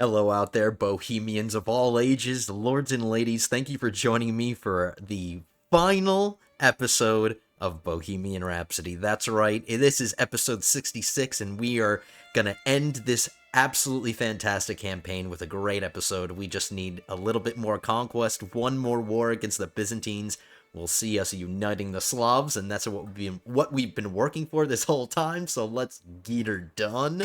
Hello out there, Bohemians of all ages, lords and ladies. Thank you for joining me for the final episode of Bohemian Rhapsody. That's right, this is episode 66, and we are going to end this absolutely fantastic campaign with a great episode. We just need a little bit more conquest, one more war against the Byzantines. We'll see us uniting the Slavs, and that's what we've been working for this whole time, so let's get her done.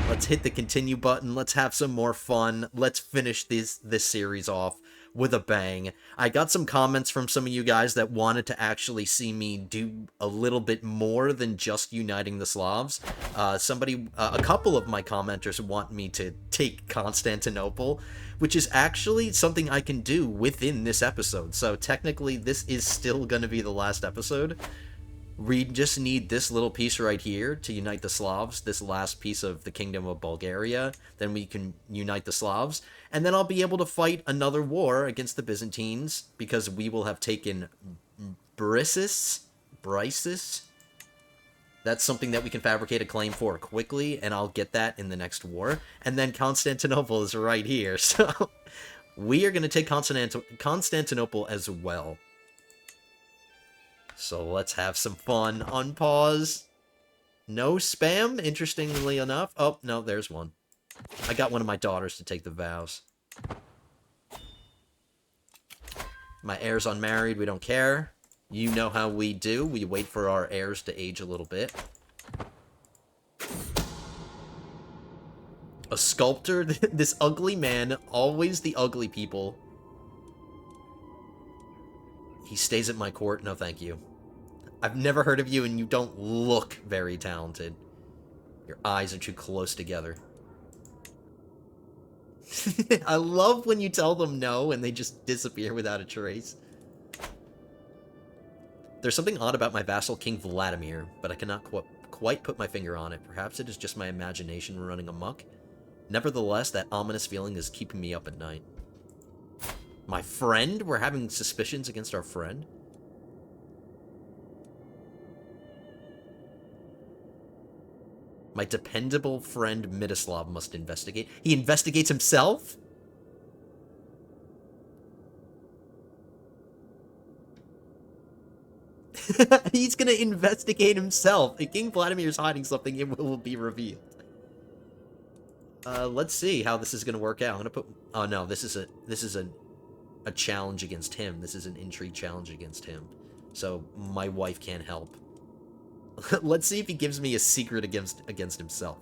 Let's hit the continue button. Let's have some more fun. Let's finish this series off with a bang. I got some comments from some of you guys that wanted to actually see me do a little bit more than just uniting the Slavs. A couple of my commenters want me to take Constantinople, which is actually something I can do within this episode. So technically, this is still going to be the last episode. We just need this little piece right here to unite the Slavs, this last piece of the Kingdom of Bulgaria. Then we can unite the Slavs, and then I'll be able to fight another war against the Byzantines, because we will have taken Brysis. That's something that we can fabricate a claim for quickly, and I'll get that in the next war. And then Constantinople is right here, so we are going to take Constantinople as well. So let's have some fun. Unpause. No spam, interestingly enough. Oh, no, there's one. I got one of my daughters to take the vows. My heir's unmarried, we don't care. You know how we do. We wait for our heirs to age a little bit. A sculptor? This ugly man, always the ugly people. He stays at my court? No, thank you. I've never heard of you, and you don't look very talented. Your eyes are too close together. I love when you tell them no, and they just disappear without a trace. There's something odd about my vassal, King Vladimir, but I cannot quite put my finger on it. Perhaps it is just my imagination running amok. Nevertheless, that ominous feeling is keeping me up at night. My friend? We're having suspicions against our friend? My dependable friend Miroslav must investigate. He investigates himself? He's gonna investigate himself. If King Vladimir is hiding something, it will be revealed. Let's see how this is gonna work out. I'm gonna put... Oh no, this is a challenge against him. This is an intrigue challenge against him. So my wife can't help. Let's see if he gives me a secret against himself.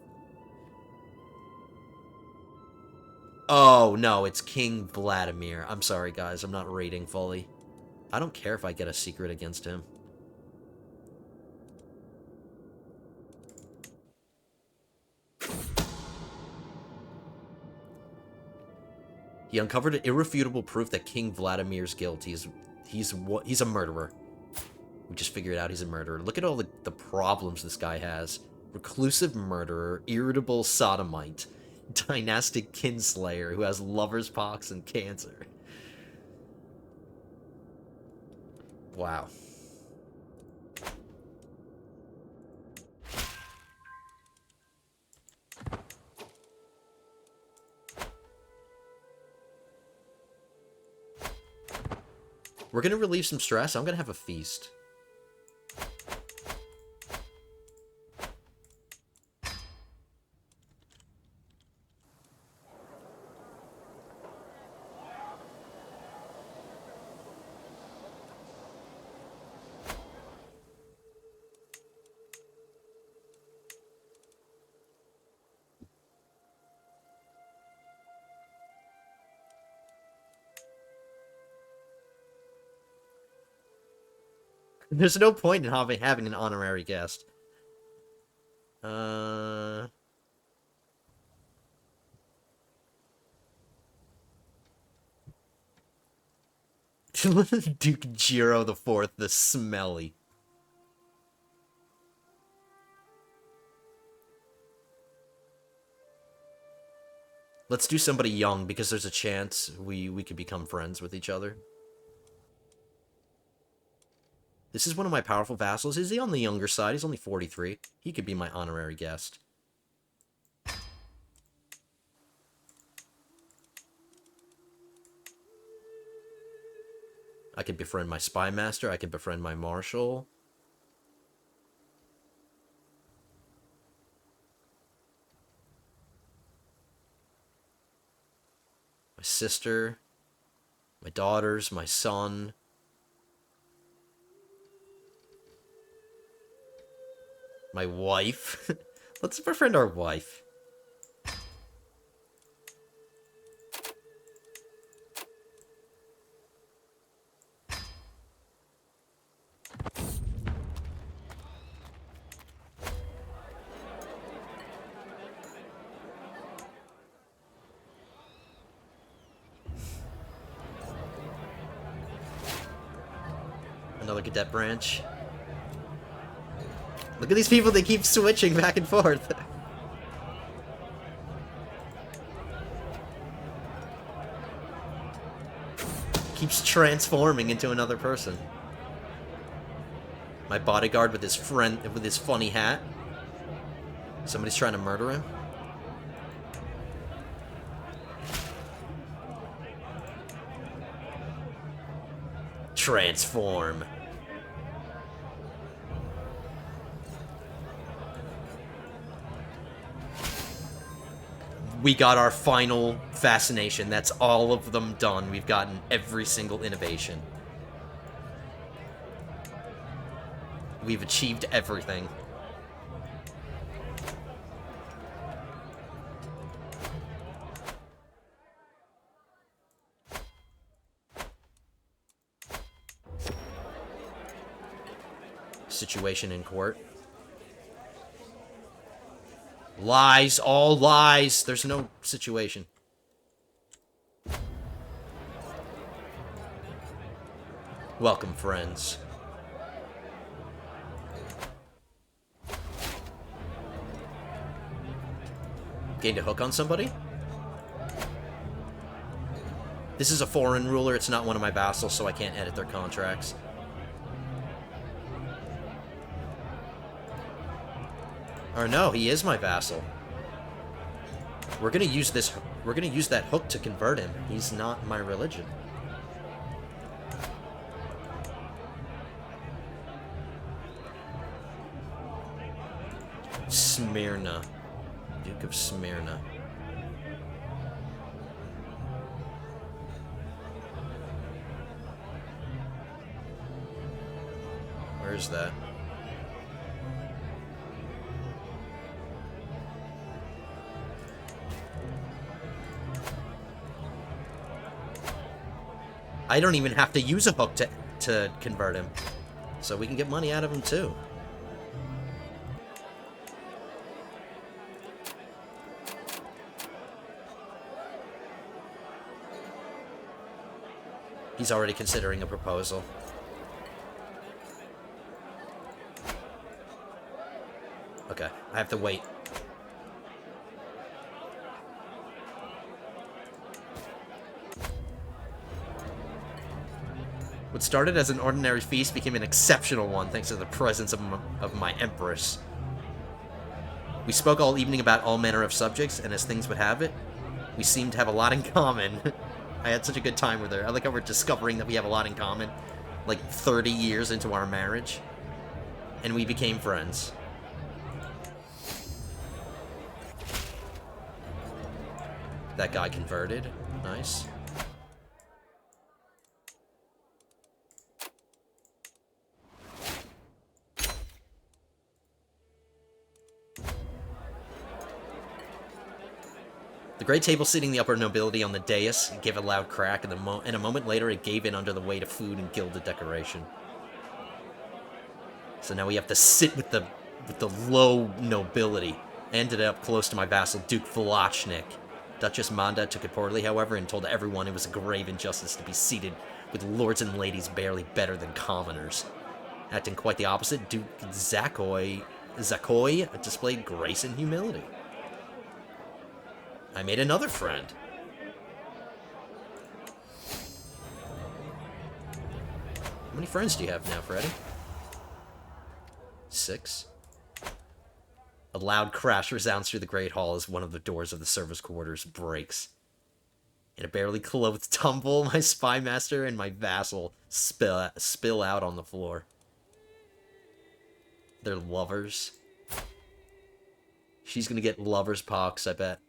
Oh, no, it's King Vladimir. I'm sorry, guys. I'm not rating fully. I don't care if I get a secret against him. He uncovered irrefutable proof that King Vladimir's guilt. He's a murderer. We just figured out he's a murderer. Look at all the problems this guy has. Reclusive murderer, irritable sodomite, dynastic kinslayer who has lover's pox and cancer. Wow. We're gonna relieve some stress. I'm gonna have a feast. There's no point in having an honorary guest. Duke Giro the Fourth, the smelly. Let's do somebody young, because there's a chance we could become friends with each other. This is one of my powerful vassals. Is he on the younger side? He's only 43. He could be my honorary guest. I can befriend my spy master. I can befriend my marshal. My sister. My daughters. My son. My wife. Let's befriend our wife. Another cadet branch. Look at these people, they keep switching back and forth. Keeps transforming into another person. My bodyguard with his funny hat. Somebody's trying to murder him. Transform. We got our final fascination. That's all of them done. We've gotten every single innovation. We've achieved everything. Situation in court. Lies, all lies. There's no situation. Welcome, friends. Gained a hook on somebody? This is a foreign ruler. It's not one of my vassals, so I can't edit their contracts. Or no, he is my vassal. We're gonna use this. We're gonna use that hook to convert him. He's not my religion. Smyrna. Duke of Smyrna. Where is that? I don't even have to use a hook to convert him. So we can get money out of him too. He's already considering a proposal. Okay, I have to wait. What started as an ordinary feast became an exceptional one thanks to the presence of my empress. We spoke all evening about all manner of subjects, and as things would have it, we seemed to have a lot in common. I had such a good time with her. I like how we're discovering that we have a lot in common, like 30 years into our marriage, and we became friends. That guy converted. Nice. The great table seating the upper nobility on the dais gave a loud crack, and a moment later it gave in under the weight of food and gilded decoration. So now we have to sit with the low nobility. I ended up close to my vassal, Duke Vlachnik. Duchess Manda took it poorly, however, and told everyone it was a grave injustice to be seated with lords and ladies barely better than commoners. Acting quite the opposite, Duke Zakoy displayed grace and humility. I made another friend. How many friends do you have now, Freddy? 6. A loud crash resounds through the great hall as one of the doors of the servants' quarters breaks. In a barely clothed tumble, my spy master and my vassal spill out on the floor. They're lovers. She's gonna get lover's pox, I bet.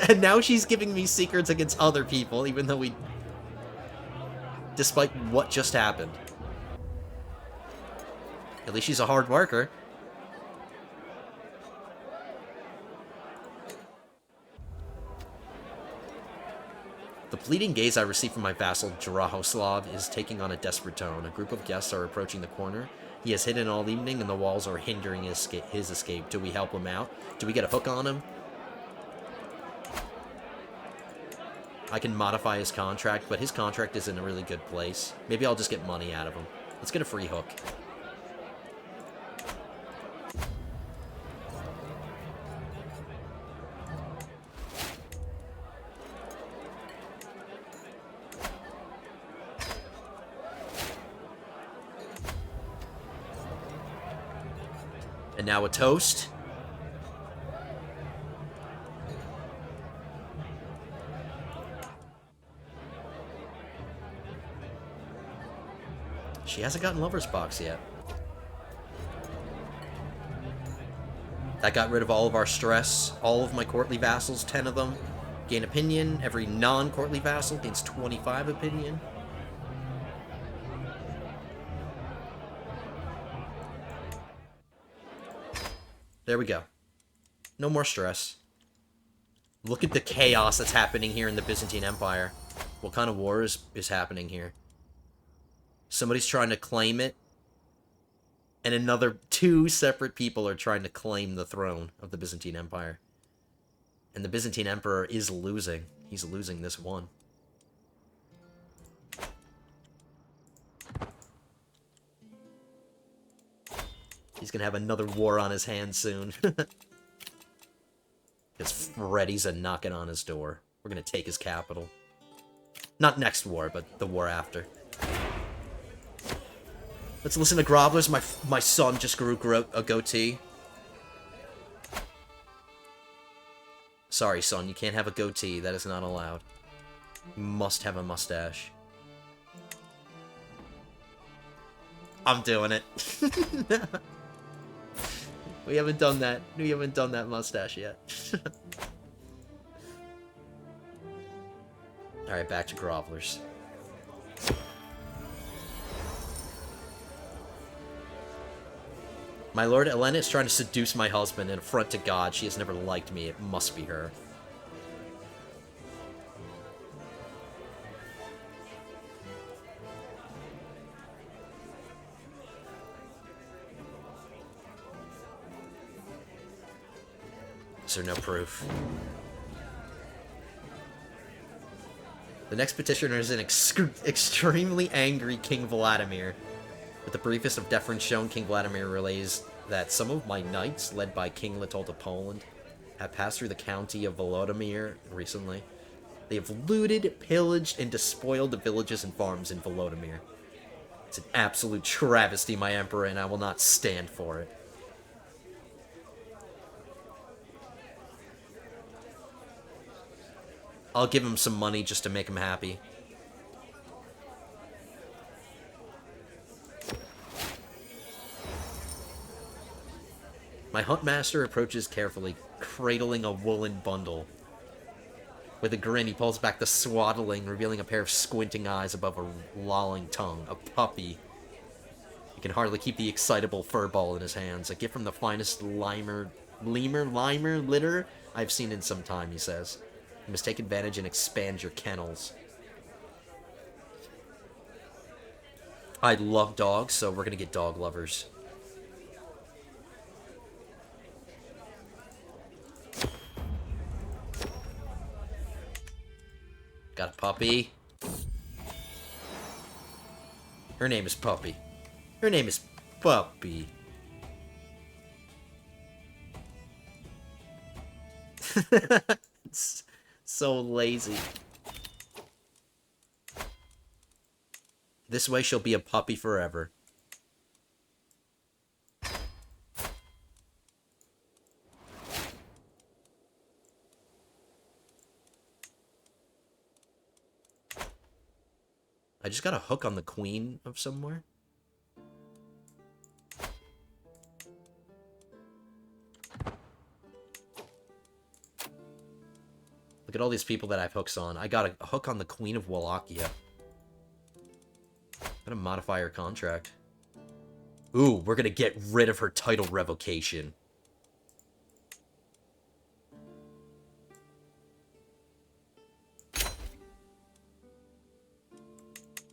And now she's giving me secrets against other people, even though despite what just happened. At least she's a hard worker. The pleading gaze I receive from my vassal Drahoslav is taking on a desperate tone. A group of guests are approaching the corner. He has hidden all evening and the walls are hindering his escape. Do we help him out? Do we get a hook on him? I can modify his contract, but his contract is in a really good place. Maybe I'll just get money out of him. Let's get a free hook. And now a toast. She hasn't gotten lover's box yet. That got rid of all of our stress. All of my courtly vassals, 10 of them, gain opinion. Every non-courtly vassal gains 25 opinion. There we go. No more stress. Look at the chaos that's happening here in the Byzantine Empire. What kind of war is happening here? Somebody's trying to claim it, and another 2 separate people are trying to claim the throne of the Byzantine Empire. And the Byzantine Emperor is losing. He's losing this one. He's gonna have another war on his hands soon. Because Freddy's knocking on his door. We're gonna take his capital. Not next war, but the war after. Let's listen to Grovelers. My son just grew a goatee. Sorry, son, you can't have a goatee. That is not allowed. You must have a mustache. I'm doing it. We haven't done that. We haven't done that mustache yet. Alright, back to Grovelers. My lord, Elena is trying to seduce my husband in affront to God. She has never liked me. It must be her. Is there no proof? The next petitioner is an extremely angry King Vladimir. With the briefest of deference shown, King Vladimir relays that some of my knights, led by King Litolta of Poland, have passed through the county of Volodymyr recently. They have looted, pillaged, and despoiled the villages and farms in Volodymyr. It's an absolute travesty, my emperor, and I will not stand for it. I'll give him some money just to make him happy. My huntmaster approaches carefully, cradling a woolen bundle. With a grin, he pulls back the swaddling, revealing a pair of squinting eyes above a lolling tongue. A puppy. He can hardly keep the excitable furball in his hands. A gift from the finest lemur litter I've seen in some time, he says. You must take advantage and expand your kennels. I love dogs, so we're gonna get dog lovers. Got a puppy. Her name is Puppy. Her name is Puppy. It's so lazy. This way she'll be a puppy forever. I just got a hook on the queen of somewhere. Look at all these people that I have hooks on. I got a hook on the Queen of Wallachia. Gotta modify her contract. Ooh, we're gonna get rid of her title revocation.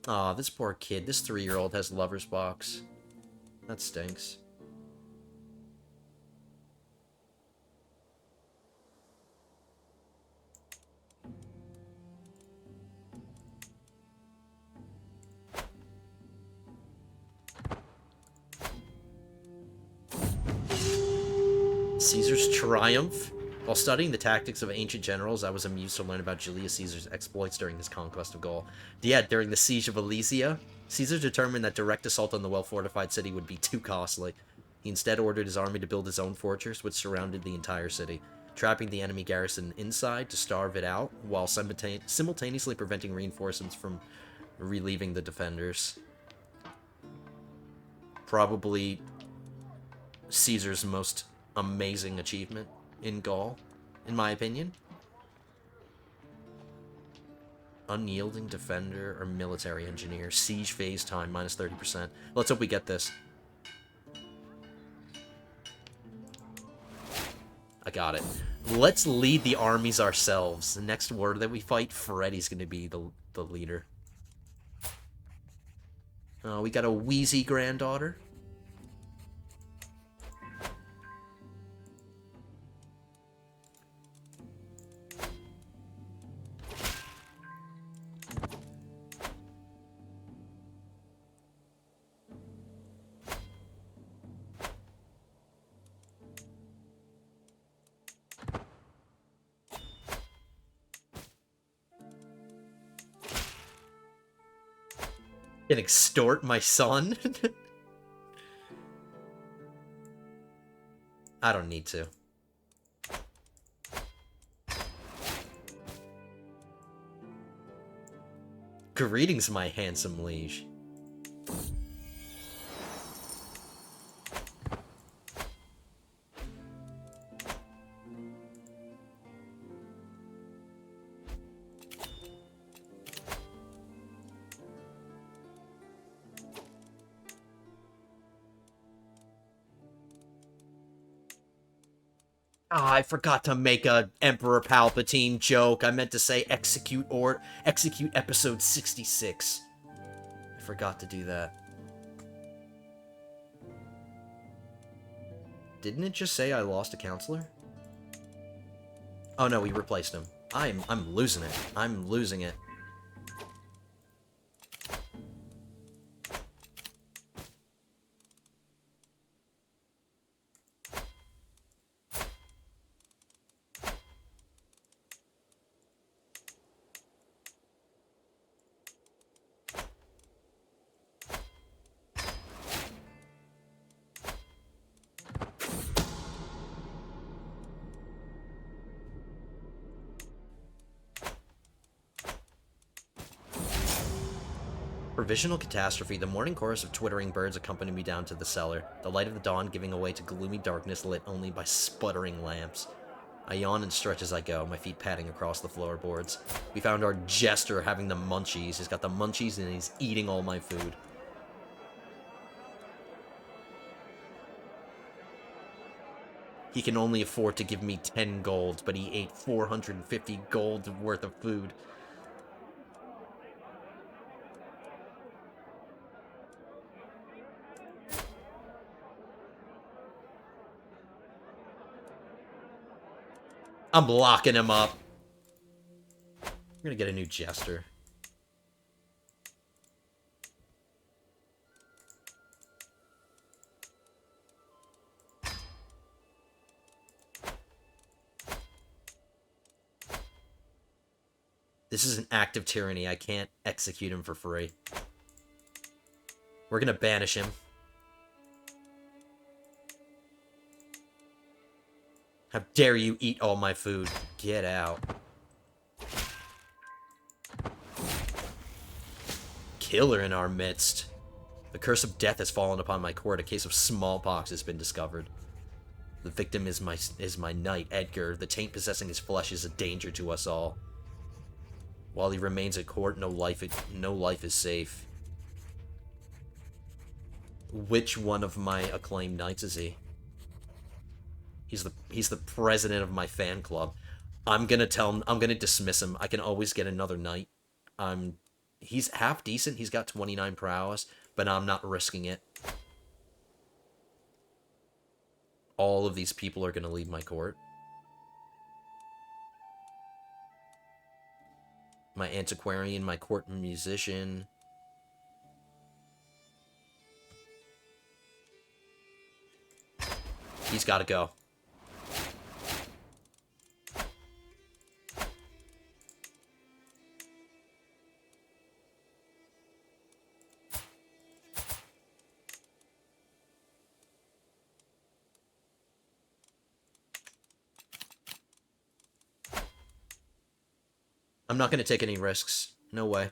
Aw, this poor kid. This 3-year-old has lover's box. That stinks. Caesar's triumph. While studying the tactics of ancient generals, I was amused to learn about Julius Caesar's exploits during his conquest of Gaul. Yeah, during the siege of Alesia, Caesar determined that direct assault on the well-fortified city would be too costly. He instead ordered his army to build his own fortress, which surrounded the entire city, trapping the enemy garrison inside to starve it out, while simultaneously preventing reinforcements from relieving the defenders. Probably Caesar's most amazing achievement in Gaul, in my opinion. Unyielding defender or military engineer. Siege phase time, minus 30%. Let's hope we get this. I got it. Let's lead the armies ourselves. The next war that we fight, Freddy's going to be the leader. We got a wheezy granddaughter. Can extort my son? I don't need to. Greetings, my handsome liege. I forgot to make a Emperor Palpatine joke. I meant to say execute episode 66. I forgot to do that. Didn't it just say I lost a counselor? Oh no, we replaced him. I'm losing it. I'm losing it. Provisional catastrophe. The morning chorus of twittering birds accompanied me down to the cellar, the light of the dawn giving way to gloomy darkness lit only by sputtering lamps. I yawn and stretch as I go, my feet padding across the floorboards. We found our jester having the munchies. He's got the munchies and he's eating all my food. He can only afford to give me 10 gold, but he ate 450 gold worth of food. I'm locking him up. I'm gonna get a new jester. This is an act of tyranny. I can't execute him for free. We're gonna banish him. How dare you eat all my food? Get out. killer in our midst. The curse of death has fallen upon my court. A case of smallpox has been discovered. The victim is my knight, Edgar. The taint possessing his flesh is a danger to us all. While he remains at court, no life is safe. Which one of my acclaimed knights is he? He's the president of my fan club. I'm gonna dismiss him. I can always get another knight. He's half decent. He's got 29 prowess, but I'm not risking it. All of these people are gonna leave my court. My antiquarian, my court musician. He's gotta go. I'm not gonna take any risks. No way.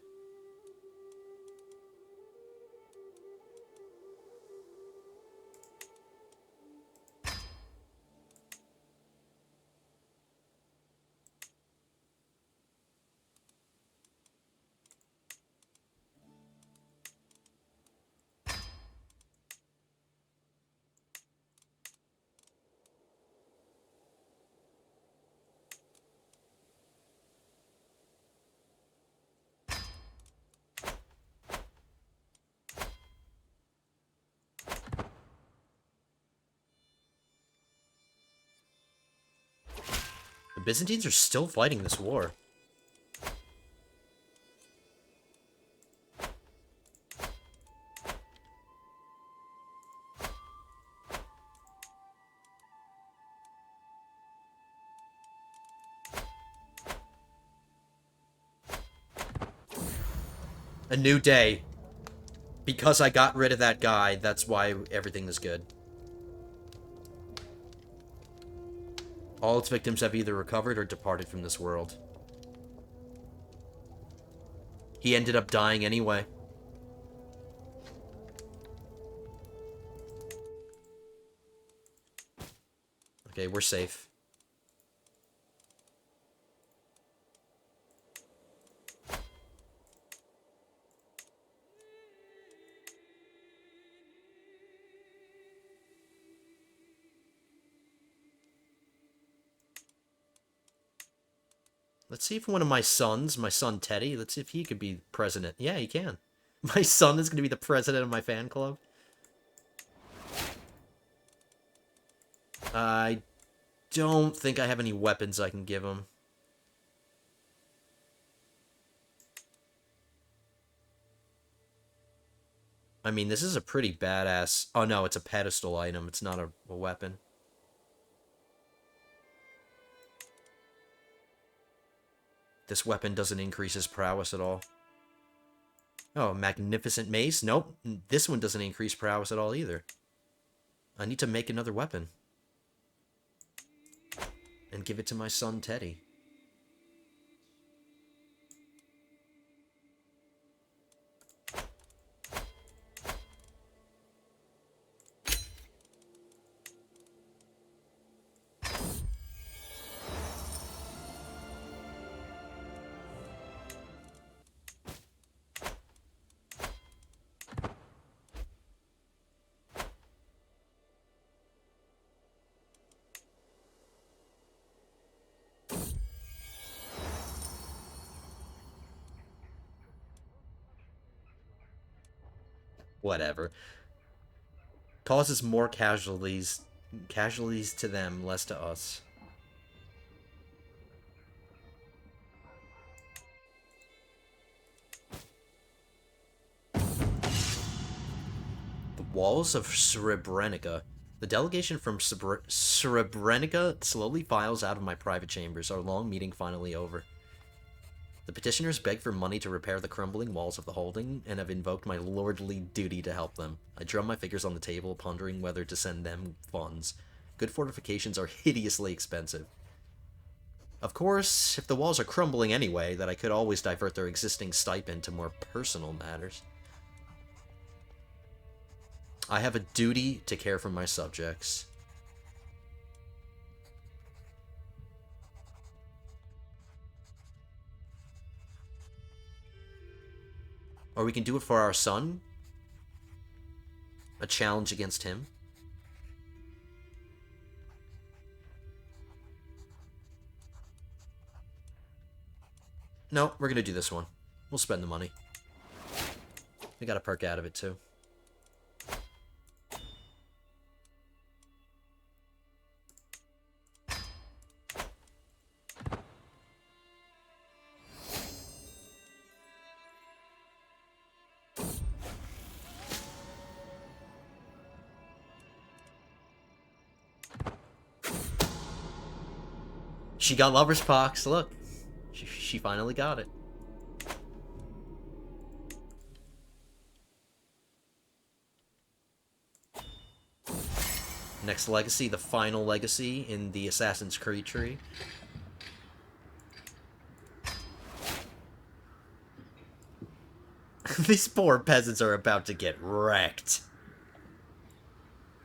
The Byzantines are still fighting this war. A new day. Because I got rid of that guy, that's why everything is good. All its victims have either recovered or departed from this world. He ended up dying anyway. Okay, we're safe. Let's see if one of my sons, my son Teddy, let's see if he could be president. Yeah, he can. My son is going to be the president of my fan club. I don't think I have any weapons I can give him. I mean, this is a pretty badass... Oh, no, it's a pedestal item. It's not a weapon. This weapon doesn't increase his prowess at all. Oh, magnificent mace? Nope. This one doesn't increase prowess at all either. I need to make another weapon. And give it to my son, Teddy. Whatever. Causes more casualties to them, less to us. The walls of Srebrenica. The delegation from Srebrenica slowly files out of my private chambers, our long meeting finally over. The petitioners beg for money to repair the crumbling walls of the holding, and have invoked my lordly duty to help them. I drum my fingers on the table, pondering whether to send them funds. Good fortifications are hideously expensive. Of course, if the walls are crumbling anyway, that I could always divert their existing stipend to more personal matters. I have a duty to care for my subjects. Or we can do it for our son. A challenge against him. No, we're gonna do this one. We'll spend the money. We got a perk out of it, too. She got lover's pox, look. She finally got it. Next legacy, the final legacy in the Assassin's Creed tree. These poor peasants are about to get wrecked.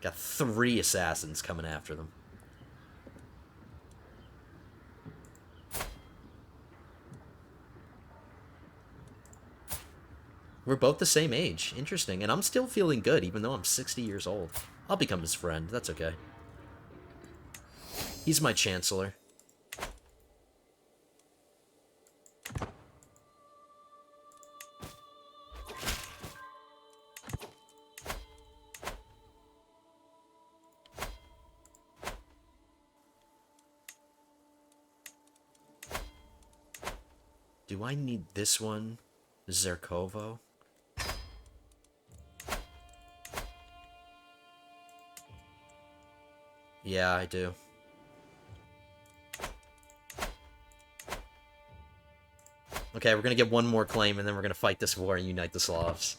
Got 3 assassins coming after them. We're both the same age. Interesting. And I'm still feeling good, even though I'm 60 years old. I'll become his friend. That's okay. He's my chancellor. Do I need this one? Zerkovo? Yeah, I do. Okay, we're gonna get one more claim, and then we're gonna fight this war and unite the Slavs.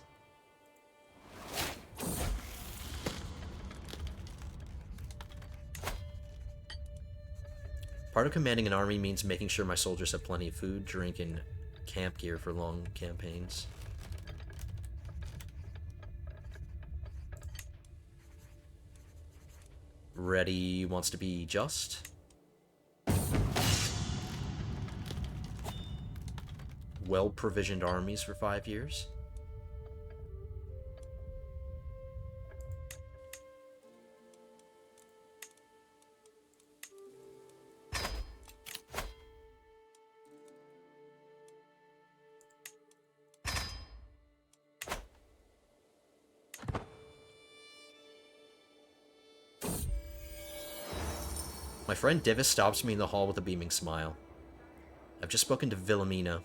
Part of commanding an army means making sure my soldiers have plenty of food, drink, and camp gear for long campaigns. Ready wants to be just. Well-provisioned armies for 5 years. My friend Divis stops me in the hall with a beaming smile. I've just spoken to Wilhelmina.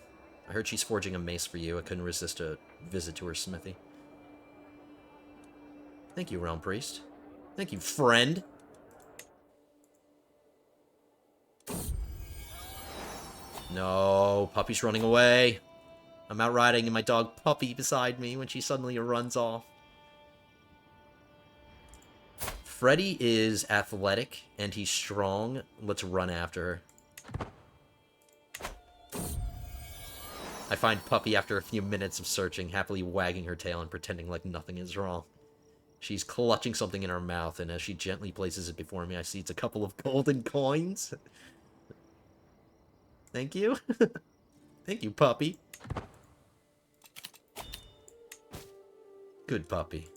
I heard she's forging a mace for you. I couldn't resist a visit to her smithy. Thank you, Realm Priest. Thank you, friend. No, Puppy's running away. I'm out riding and my dog Puppy beside me when she suddenly runs off. Freddy is athletic, and he's strong. Let's run after her. I find Puppy after a few minutes of searching, happily wagging her tail and pretending like nothing is wrong. She's clutching something in her mouth, and as she gently places it before me, I see it's a couple of golden coins. Thank you. Thank you, Puppy. Good puppy.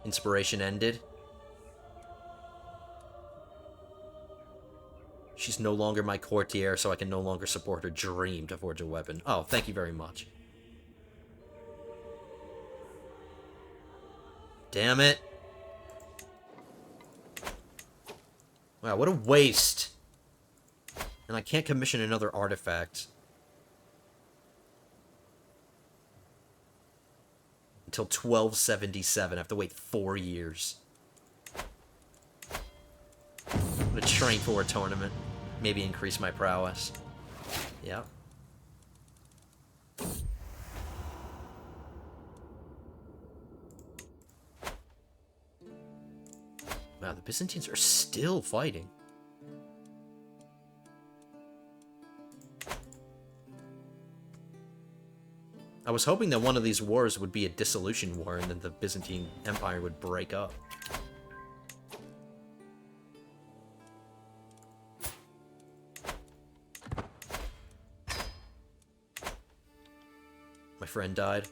Inspiration ended. She's no longer my courtier, so I can no longer support her dream to forge a weapon. Oh, thank you very much. Damn it. Wow, what a waste. And I can't commission another artifact until 1277. I have to wait 4 years. I'm gonna train for a tournament. Maybe increase my prowess. Yeah. Wow, the Byzantines are still fighting. I was hoping that one of these wars would be a dissolution war and then the Byzantine Empire would break up. My friend died.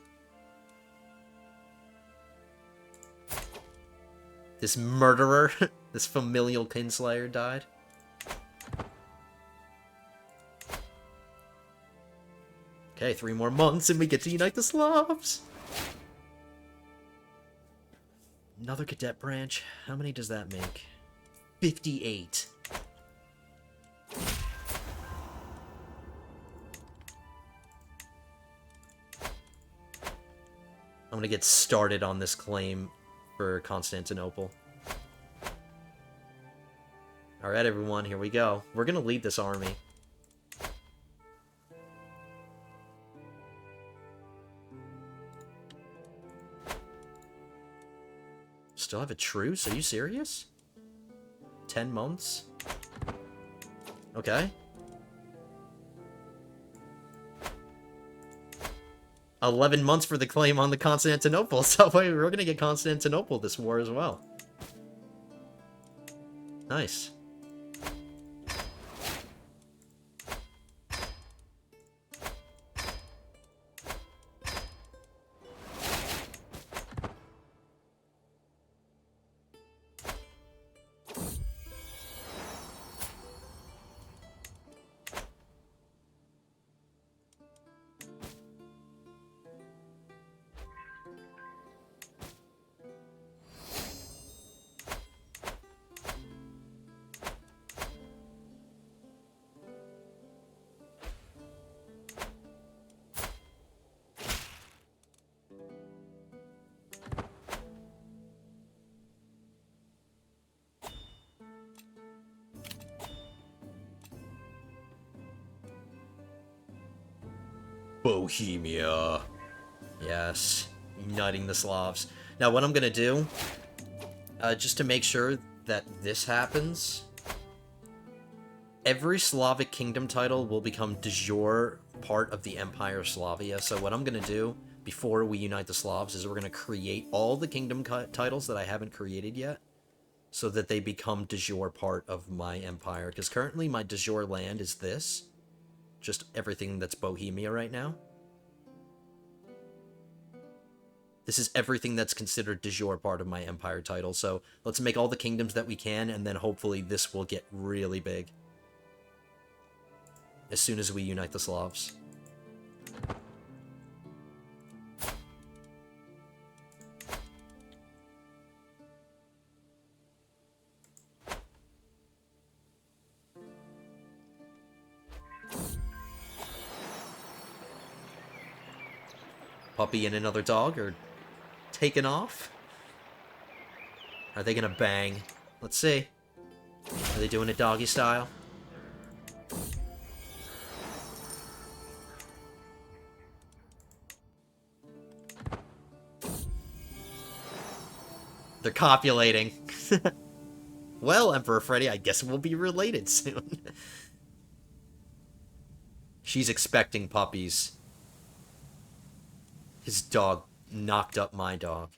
This murderer, this familial kinslayer died. Okay, 3 more months and we get to unite the Slavs! Another cadet branch. How many does that make? 58. I'm gonna get started on this claim for Constantinople. Alright, everyone, here we go. We're gonna lead this army. Still have a truce? Are you serious? 10 months? Okay. 11 months for the claim on the Constantinople, so we're gonna get Constantinople this war as well. Nice. Bohemia. Yes. Uniting the Slavs. Now, what I'm gonna do, just to make sure that this happens, every Slavic kingdom title will become de jure part of the Empire Slavia. So what I'm gonna do, before we unite the Slavs, is we're gonna create all the kingdom titles that I haven't created yet, so that they become de jure part of my empire. Because currently my de jure land is this. Just everything that's Bohemia right now. This is everything that's considered de jure part of my empire title, so let's make all the kingdoms that we can, and then hopefully this will get really big. As soon as we unite the Slavs. Puppy and another dog are taken off. Are they gonna bang? Let's see. Are they doing it doggy style? They're copulating. Well, Emperor Freddy, I guess we'll be related soon. She's expecting puppies. His dog knocked up my dog.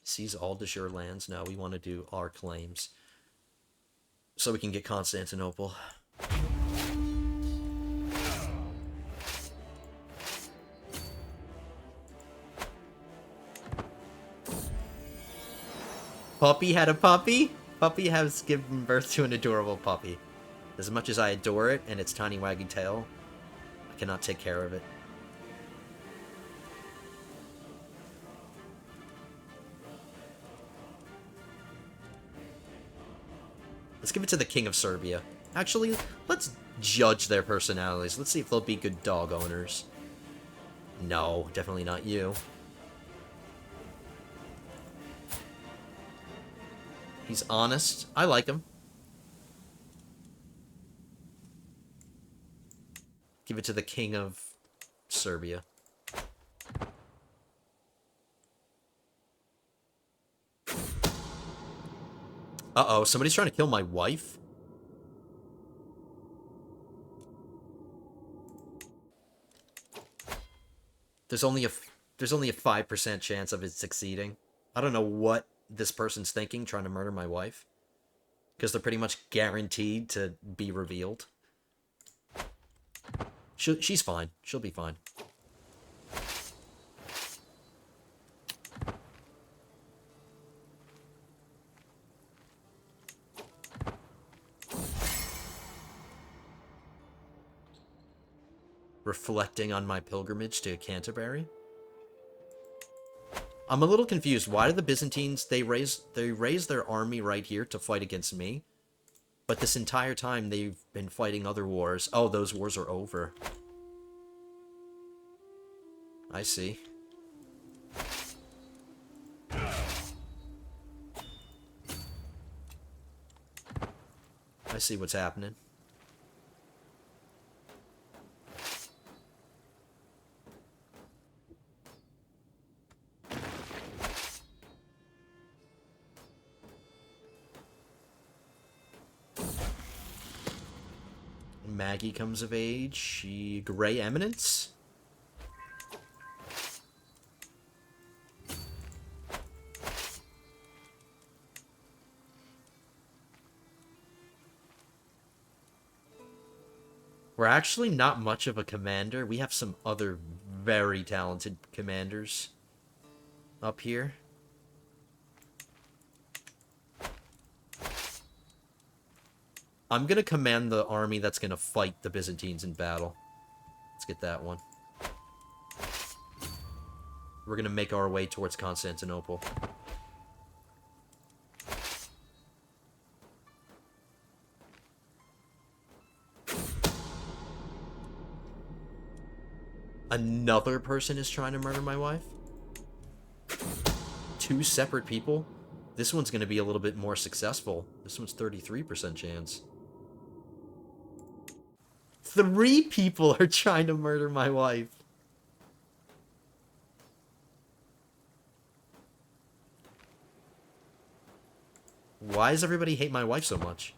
Seize all de jure lands? No, we want to do our claims. So we can get Constantinople. Puppy had a puppy? Puppy has given birth to an adorable puppy. As much as I adore it and its tiny waggy tail, I cannot take care of it. Let's give it to the King of Serbia. Actually, let's judge their personalities. Let's see if they'll be good dog owners. No, definitely not you. He's honest. I like him. Give it to the king of Serbia. Uh-oh, somebody's trying to kill my wife? There's only a 5% chance of it succeeding. I don't know what this person's thinking, trying to murder my wife. Because they're pretty much guaranteed to be revealed. She's fine. She'll be fine. Reflecting on my pilgrimage to Canterbury. I'm a little confused. Why do the Byzantines, they raise their army right here to fight against me? But this entire time they've been fighting other wars. Oh, those wars are over. I see. I see what's happening. Maggie comes of age. She... Grey Eminence? We're actually not much of a commander. We have some other very talented commanders up here. I'm going to command the army that's going to fight the Byzantines in battle. Let's get that one. We're going to make our way towards Constantinople. Another person is trying to murder my wife? 2 separate people? This one's going to be a little bit more successful. This one's 33% chance. 3 people are trying to murder my wife. Why does everybody hate my wife so much?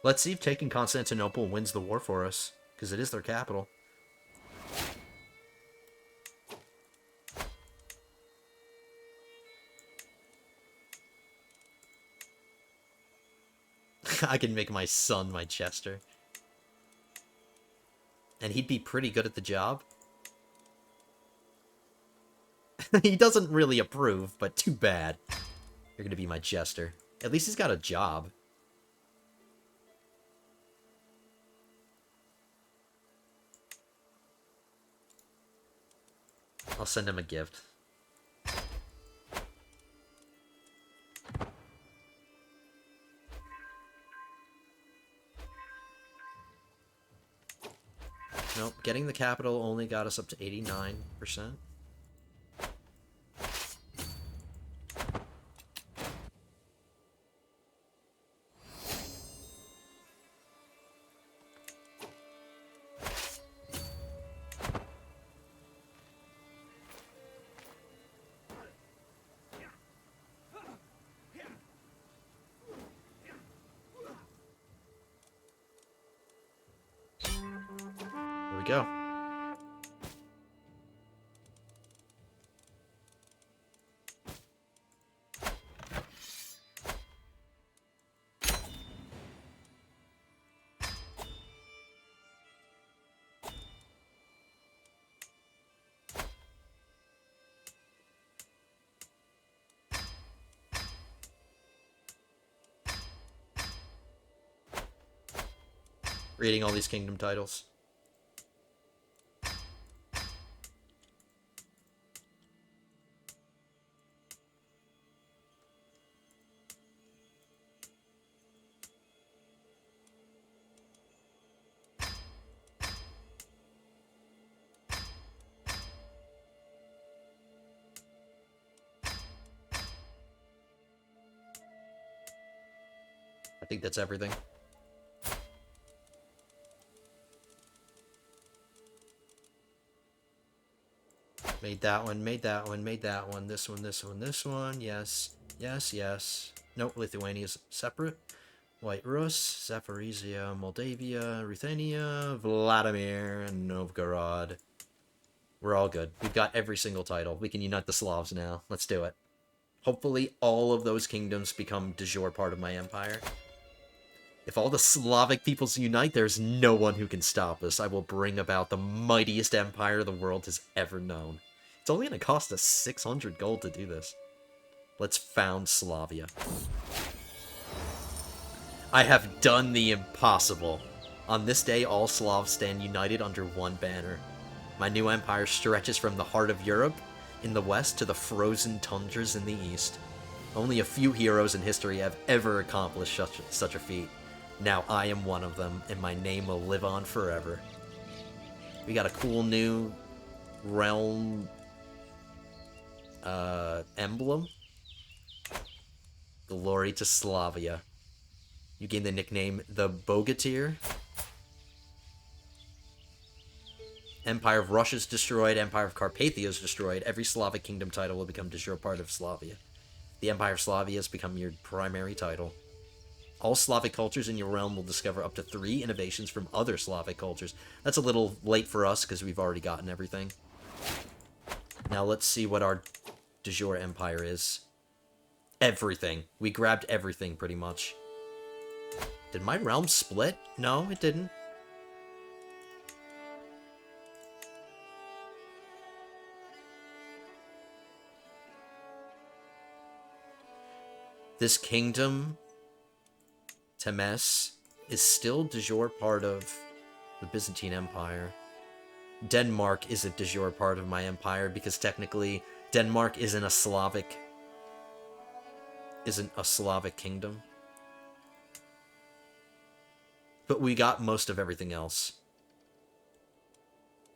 Let's see if taking Constantinople wins the war for us, because it is their capital. I can make my son my Chester. And he'd be pretty good at the job. He doesn't really approve, but too bad. You're gonna be my Chester. At least he's got a job. I'll send him a gift. Nope, getting the capital only got us up to 89%. we go. Reading all these kingdom titles. I think that's everything. Made that one, made that one, made that one, this one, this one, this one, yes, yes, yes. Nope, Lithuania's separate. White Rus, Zaporizhia, Moldavia, Ruthenia, Vladimir, and Novgorod. We're all good. We've got every single title. We can unite the Slavs now. Let's do it. Hopefully all of those kingdoms become de jure part of my empire. If all the Slavic peoples unite, there's no one who can stop us. I will bring about the mightiest empire the world has ever known. It's only going to cost us 600 gold to do this. Let's found Slavia. I have done the impossible. On this day, all Slavs stand united under one banner. My new empire stretches from the heart of Europe in the west to the frozen tundras in the east. Only a few heroes in history have ever accomplished such a feat. Now I am one of them, and my name will live on forever. We got a cool new realm emblem. Glory to Slavia. You gain the nickname the Bogatyr. Empire of Russia is destroyed. Empire of Carpathia is destroyed. Every Slavic kingdom title will become de jure part of Slavia. The Empire of Slavia has become your primary title. All Slavic cultures in your realm will discover up to 3 innovations from other Slavic cultures. That's a little late for us because we've already gotten everything. Now let's see what our de jure empire is. Everything. We grabbed everything pretty much. Did my realm split? No, it didn't. This kingdom, Temes, is still de jure part of the Byzantine Empire. Denmark is a de jure part of my empire because technically Denmark isn't a Slavic kingdom. But we got most of everything else.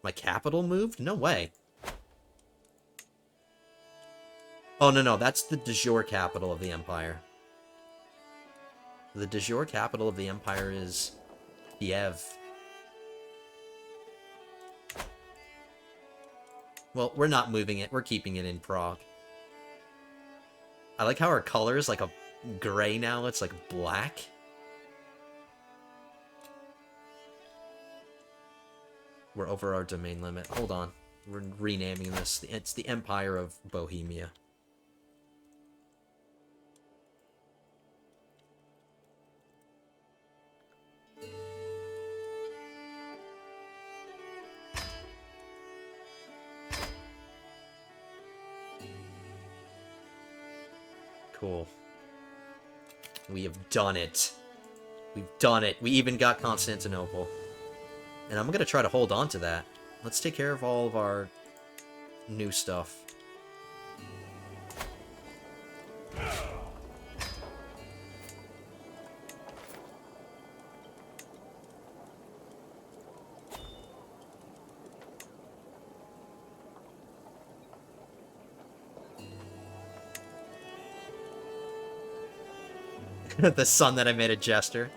My capital moved? No way. Oh, no, that's the de jure capital of the empire. The de jure capital of the empire is Kiev. Well, we're not moving it. We're keeping it in Prague. I like how our color is like a gray now. It's like black. We're over our domain limit. Hold on. We're renaming this. It's the Empire of Bohemia. Cool. We have done it. We've done it. We even got Constantinople. And I'm going to try to hold on to that. Let's take care of all of our new stuff. The son that I made a jester.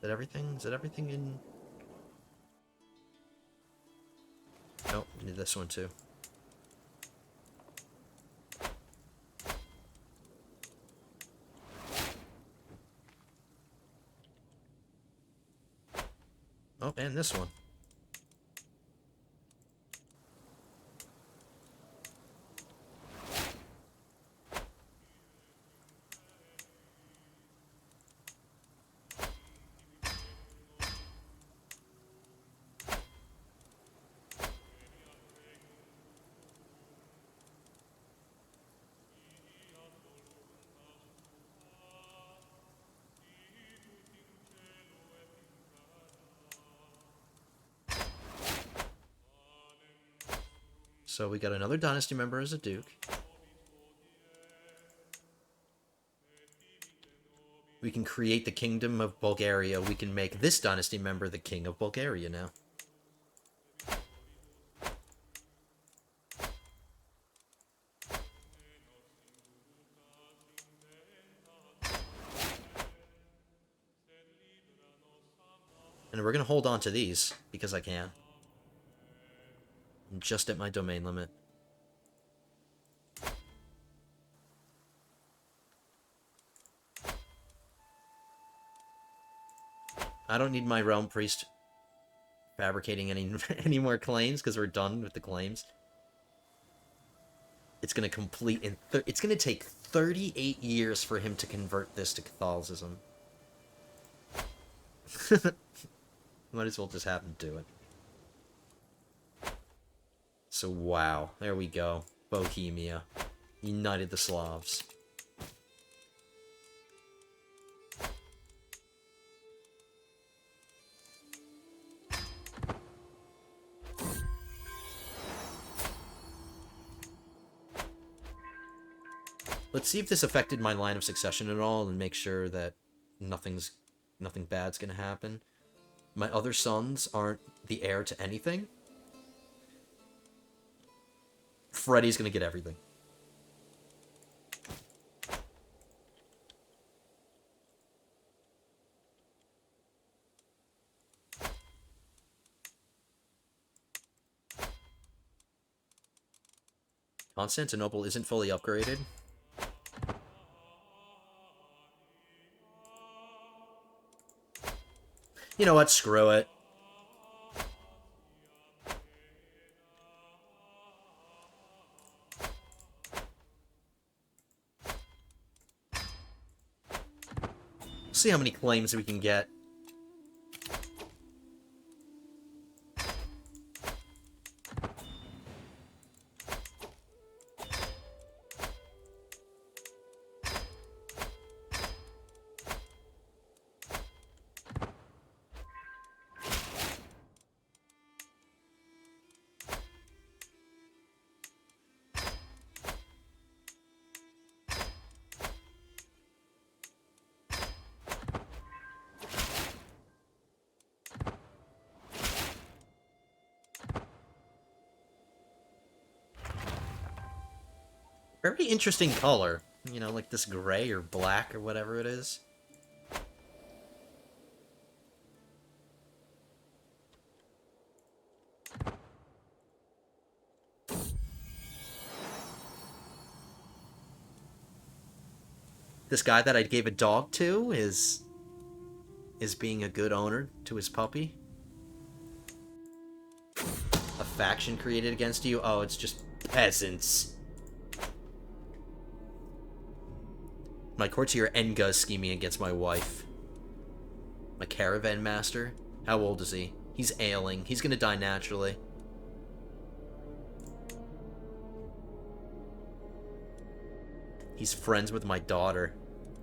that everything? Is it everything in... Nope, we need this one too. Oh, and this one. So we got another dynasty member as a duke. We can create the kingdom of Bulgaria. We can make this dynasty member the king of Bulgaria now. And we're going to hold on to these because I can. I'm just at my domain limit. I don't need my realm priest fabricating any more claims because we're done with the claims. It's going to complete in... It's going to take 38 years for him to convert this to Catholicism. Might as well just have him do it. So, wow. There we go. Bohemia. United the Slavs. Let's see if this affected my line of succession at all and make sure that nothing bad's gonna happen. My other sons aren't the heir to anything. Freddy's gonna get everything. Constantinople isn't fully upgraded. You know what? Screw it. See how many claims we can get. Very interesting color. You know, like this gray or black or whatever it is. This guy that I gave a dog to is being a good owner to his puppy. A faction created against you? Oh, it's just peasants. My courtier Enga is scheming against my wife. My caravan master? How old is he? He's ailing. He's gonna die naturally. He's friends with my daughter.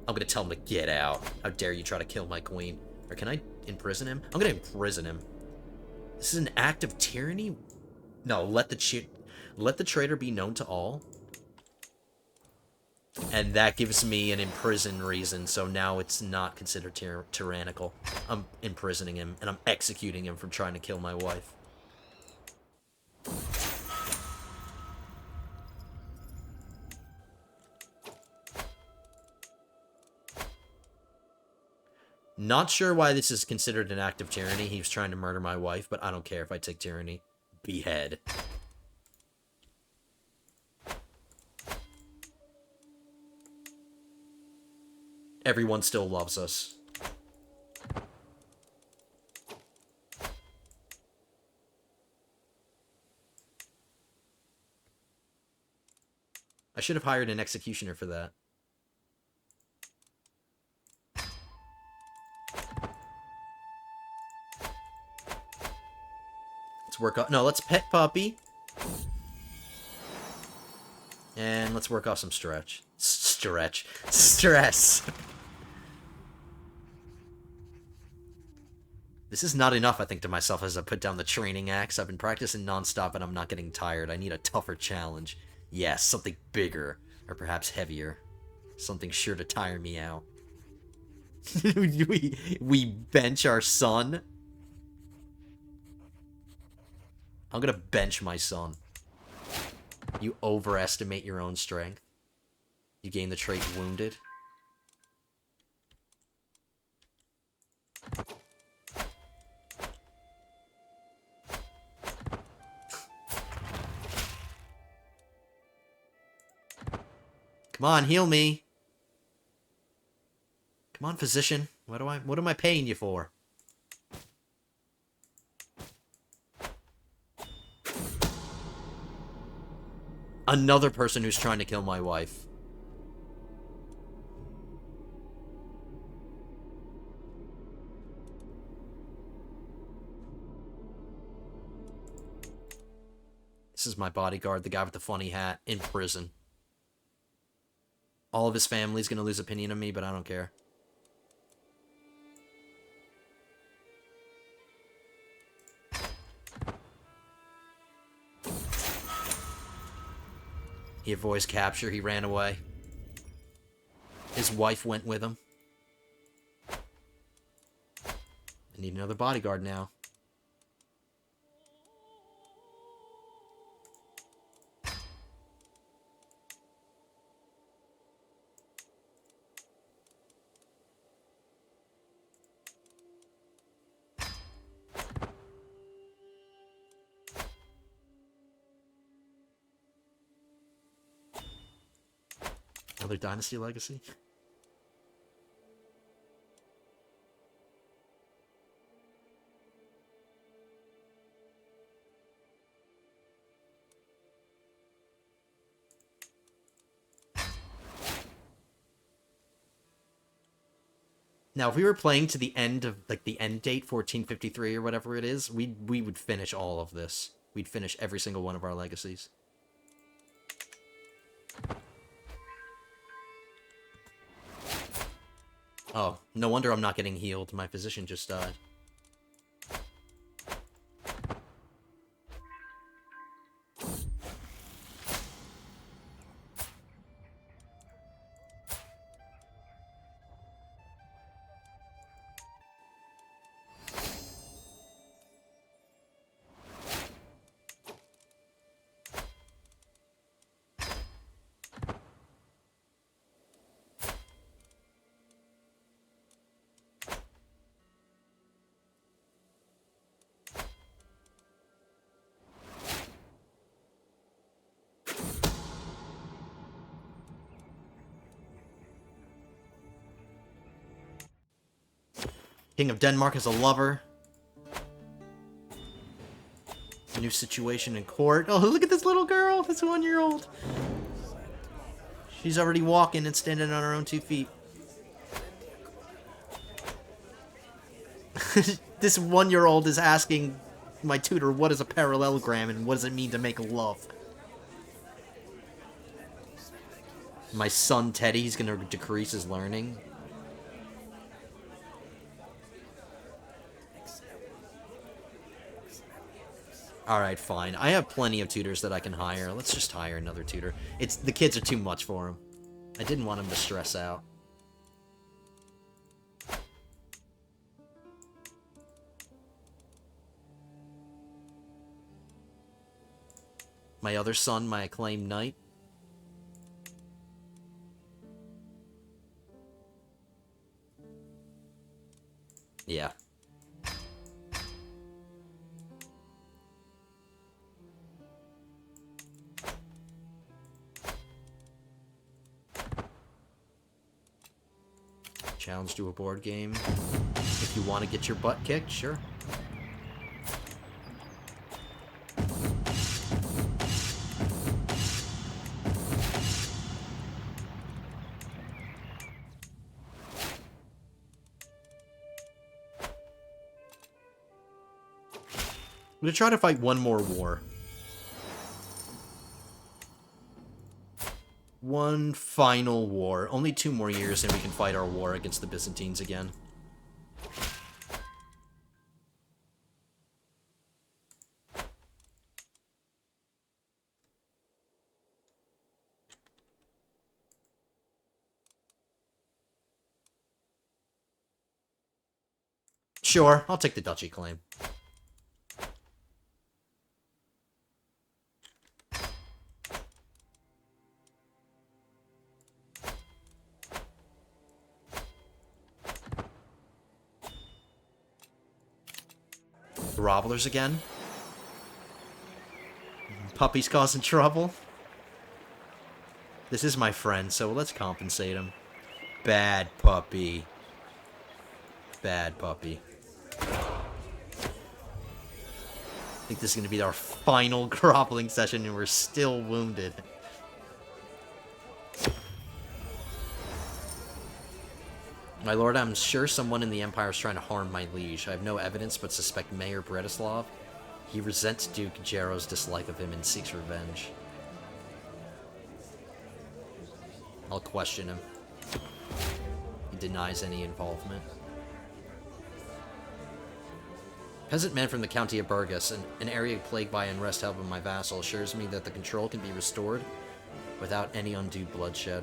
I'm gonna tell him to get out. How dare you try to kill my queen. Or can I imprison him? I'm gonna imprison him. This is an act of tyranny? No, let the traitor be known to all. And that gives me an imprison reason, so now it's not considered tyrannical. I'm imprisoning him, and I'm executing him for trying to kill my wife. Not sure why this is considered an act of tyranny. He was trying to murder my wife, but I don't care if I take tyranny. Behead. Everyone still loves us. I should have hired an executioner for that. Let's work on... No, let's pet puppy. And let's work off some stress. This is not enough, I think to myself, as I put down the training axe. I've been practicing nonstop and I'm not getting tired. I need a tougher challenge. Yes, something bigger. Or perhaps heavier. Something sure to tire me out. we bench our son? I'm gonna bench my son. You overestimate your own strength. You gain the trait wounded. Come on, heal me. Come on, physician. What am I paying you for? Another person who's trying to kill my wife. This is my bodyguard, the guy with the funny hat, in prison. All of his family's gonna lose opinion of me, but I don't care. He avoids capture, he ran away. His wife went with him. I need another bodyguard now. Another Dynasty Legacy? Now, if we were playing to the end of, like, the end date, 1453 or whatever it is, we would finish all of this. We'd finish every single one of our legacies. Oh, no wonder I'm not getting healed. My physician just died. King of Denmark has a lover. New situation in court. Oh, look at this little girl. This 1-year-old. She's already walking and standing on her own 2 feet. This 1-year-old is asking my tutor, what is a parallelogram and what does it mean to make love? My son, Teddy, he's going to decrease his learning. Alright, fine. I have plenty of tutors that I can hire. Let's just hire another tutor. The kids are too much for him. I didn't want him to stress out. My other son, my acclaimed knight. Challenge to a board game. If you want to get your butt kicked, sure. I'm gonna try to fight one more war. One final war. Only 2 more years and we can fight our war against the Byzantines again. Sure, I'll take the duchy claim. Grovelers again. Puppy's causing trouble. This is my friend, so let's compensate him. Bad puppy. Bad puppy. I think this is going to be our final groveling session and we're still wounded. My lord, I'm sure someone in the Empire is trying to harm my liege. I have no evidence, but suspect Mayor Bretislav. He resents Duke Jaro's dislike of him and seeks revenge. I'll question him. He denies any involvement. Peasant man from the County of Burgos, an area plagued by unrest held by my vassal, assures me that the control can be restored without any undue bloodshed.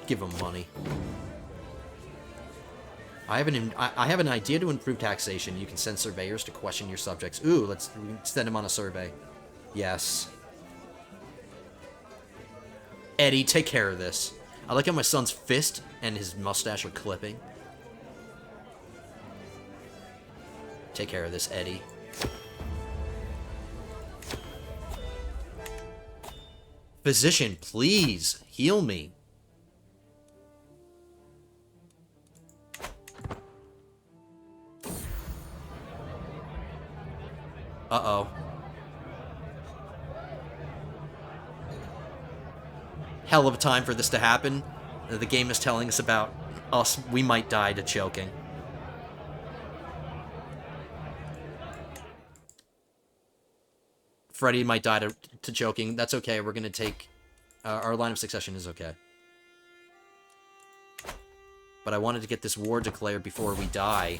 Give him money. I have an idea to improve taxation. You can send surveyors to question your subjects. Ooh, let's send him on a survey. Yes. Eddie, take care of this. I like how my son's fist and his mustache are clipping. Take care of this, Eddie. Physician, please heal me. Uh-oh. Hell of a time for this to happen. The game is telling us about us. We might die to choking. Freddy might die to choking. That's okay. We're going to take... our line of succession is okay. But I wanted to get this war declared before we die.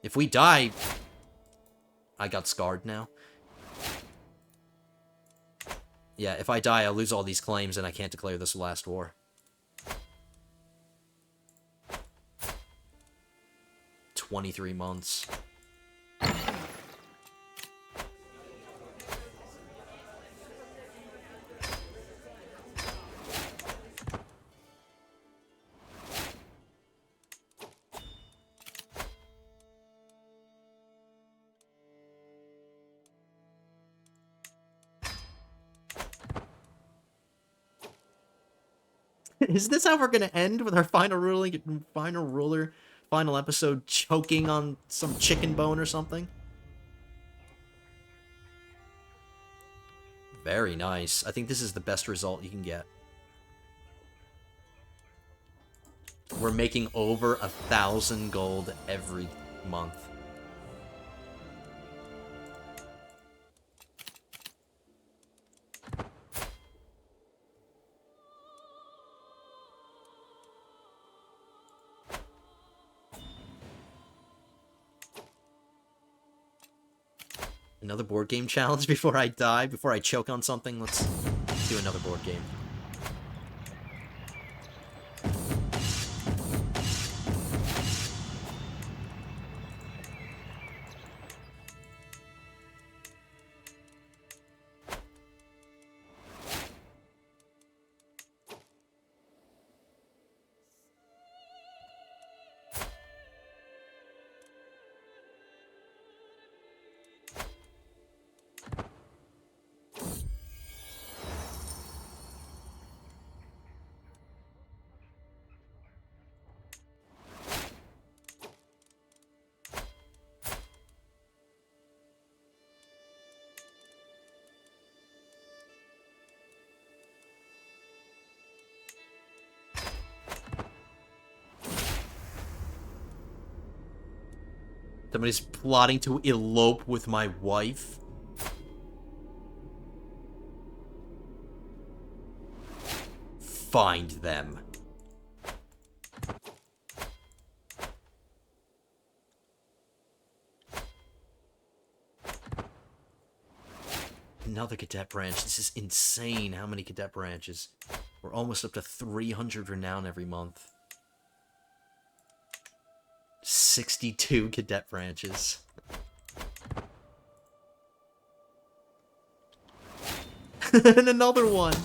If we die... I got scarred now. Yeah, if I die, I'll lose all these claims and I can't declare this last war. 23 months. Is this how we're gonna end with our final ruling, final episode choking on some chicken bone or something? Very nice. I think this is the best result you can get. We're making over 1,000 gold every month. Another board game challenge before I die, before I choke on something. Let's do another board game. Somebody's plotting to elope with my wife. Find them. Another cadet branch. This is insane how many cadet branches. We're almost up to 300 renown every month. 62 cadet branches. And another one.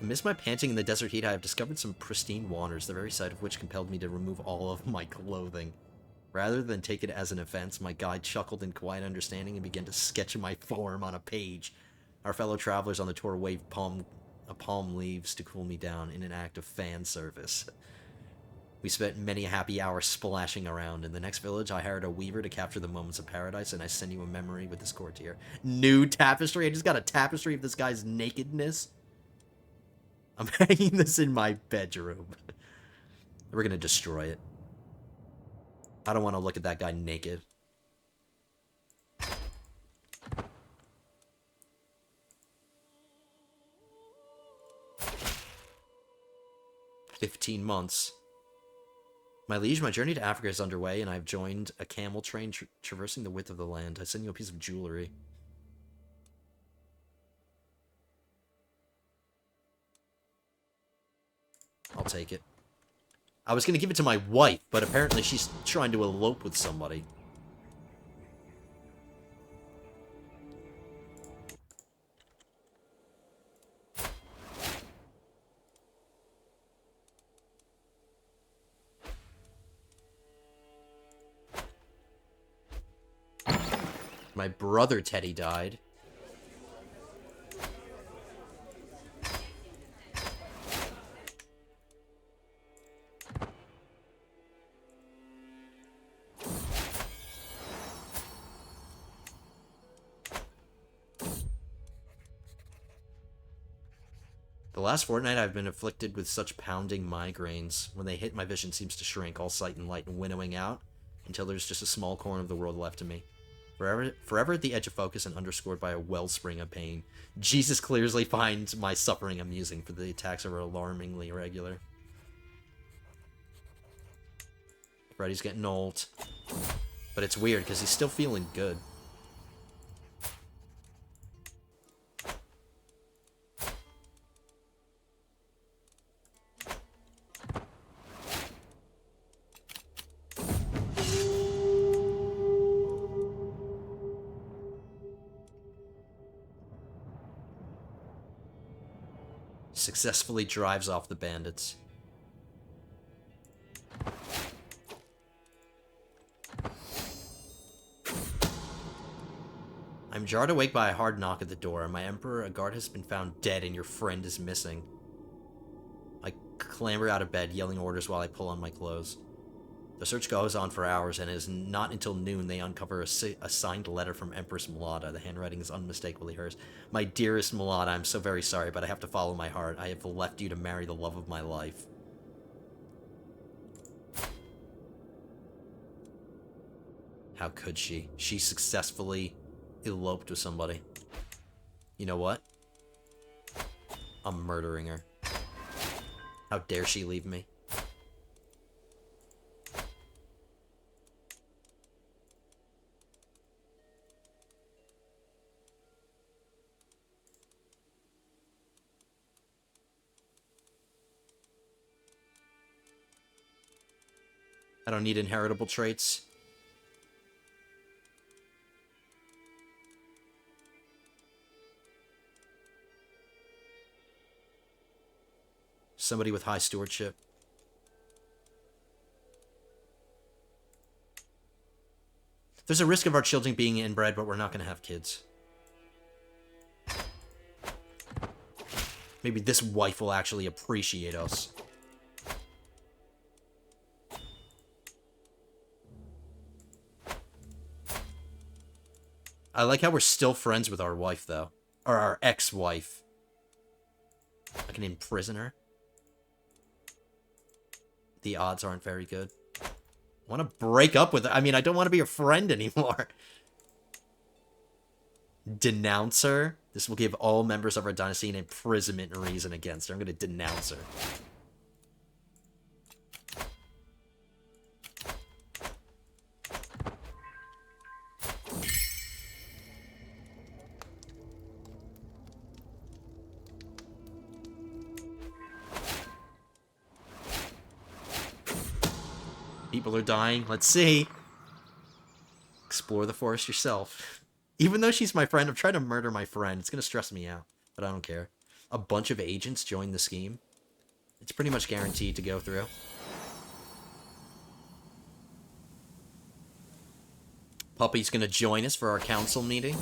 Amidst my panting in the desert heat, I have discovered some pristine waters, the very sight of which compelled me to remove all of my clothing. Rather than take it as an offense, my guide chuckled in quiet understanding and began to sketch my form on a page. Our fellow travelers on the tour waved palm leaves to cool me down in an act of fan service. We spent many a happy hour splashing around. In the next village, I hired a weaver to capture the moments of paradise, and I send you a memory with this courtier. New tapestry? I just got a tapestry of this guy's nakedness. I'm hanging this in my bedroom. We're gonna destroy it. I don't want to look at that guy naked. "15 months. My liege, my journey to Africa is underway, and I've joined a camel train traversing the width of the land. I send you a piece of jewelry. I'll take it. I was going to give it to my wife, but apparently she's trying to elope with somebody. My brother Teddy died. The last fortnight I've been afflicted with such pounding migraines. When they hit, my vision seems to shrink, all sight and light, and winnowing out, until there's just a small corner of the world left to me. Forever at the edge of focus and underscored by a wellspring of pain. Jesus clearly finds my suffering amusing, for the attacks are alarmingly irregular. Freddy's getting old. But it's weird, because he's still feeling good. Successfully drives off the bandits. I'm jarred awake by a hard knock at the door. My emperor, a guard has been found dead and your friend is missing. I clamber out of bed, yelling orders while I pull on my clothes. The search goes on for hours, and it is not until noon they uncover a signed letter from Empress Mulata. The handwriting is unmistakably hers. My dearest Mulata, I'm so very sorry, but I have to follow my heart. I have left you to marry the love of my life. How could she? She successfully eloped with somebody. You know what? I'm murdering her. How dare she leave me? I don't need inheritable traits. Somebody with high stewardship. There's a risk of our children being inbred, but we're not going to have kids. Maybe this wife will actually appreciate us. I like how we're still friends with our wife, though. Or our ex-wife. I can imprison her. The odds aren't very good. I want to break up with her. I mean, I don't want to be her friend anymore. Denounce her. This will give all members of our dynasty an imprisonment reason against her. I'm going to denounce her. People are dying. Let's see. Explore the forest yourself. Even though she's my friend, I'm trying to murder my friend. It's going to stress me out, but I don't care. A bunch of agents join the scheme. It's pretty much guaranteed to go through. Puppy's going to join us for our council meeting.